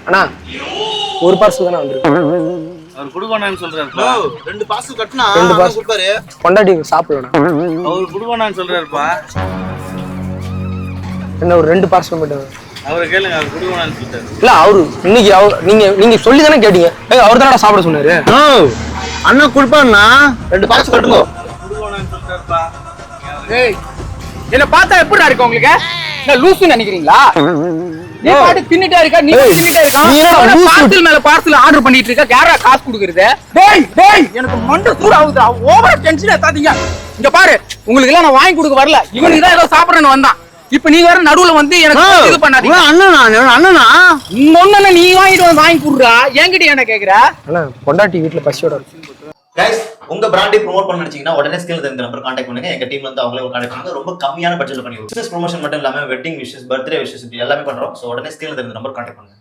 அண்ணா ஒரு பார்சல் தானே வந்துருக்கு. அவர் குடுவானான்னு சொல்றாருப்பா. 2 பார்சல் கட்டினா 2 பார்சல் கொடுப்பாரு. பொண்டாட்டி சாப்பிடலண்ணா. அவர் குடுவானான்னு சொல்றாருப்பா. என்ன ஒரு 2 பார்சல் மட்டும் அவரை கேளுங்க, அவர் குடுவானான்னு சொல்றாரு. இல்ல அவரு இன்னைக்கு நீங்க சொல்லி தானே கேட்டீங்க. அவர் தானே சாப்பிட சொன்னாரு. அண்ணா கொடுப்பாருண்ணா 2 பார்சல் கட்டுங்க. குடுவானான்னு சொல்றாருப்பா. ஏய் என்ன பார்த்தா எப்படிடா இருக்கு உங்களுக்கு? நான் லூசுன்னு நினைக்கிறீங்களா? நீ பாட்டு தின்னுட்டே இருக்க, நீ தின்னுட்டே இருக்க. பார்சல் மேல பார்சல் ஆர்டர் பண்ணிட்டு இருக்க. யாரா காசு கொடுக்கறது? டேய் எனக்கு மண்டை சூடு ஆகுதுடா. ஓவரா டென்ஷன் ஏத்தாதீங்க. இங்க பாரு, உங்களுக்கு எல்லாம் நான் வாங்கி கொடுக்க வரல. இவனுக்கு தான் ஏதோ சாப்பிடறேன்னு வந்தான். இப்ப நீ வேற நடுவுல வந்து எனக்கு இது பண்ணாதீங்க. அண்ணனா இன்னொன்னு நீ வாங்கிட்டு வந்து வாங்கி கொடுறா. என்கிட்ட என்ன கேக்குற? அண்ணா பொண்டாட்டி வீட்டுல பசியோட இருக்கு. கைஸ், உங்க பிராண்டை ப்ரோமோட் பண்ண நினைச்சீங்கன்னா உடனே ஸ்கில் இந்த நம்பர் கான்டாக்ட் பண்ணுங்க. எங்க டீம்ல இருந்து அவங்களே கான்டாக்ட் பண்ணுங்க. ரொம்ப கம்மியான பட்ஜெட்ல பண்ணி பிசினஸ் ப்ரொமோஷன் மட்டும் இல்லாம வெட்டிங் விஷஸ், பர்த்டே விஷஸ் எல்லாமே பண்றோம். சோ உடனே ஸ்கில் இந்த நம்பர் கான்டாக்ட் பண்ணுங்க.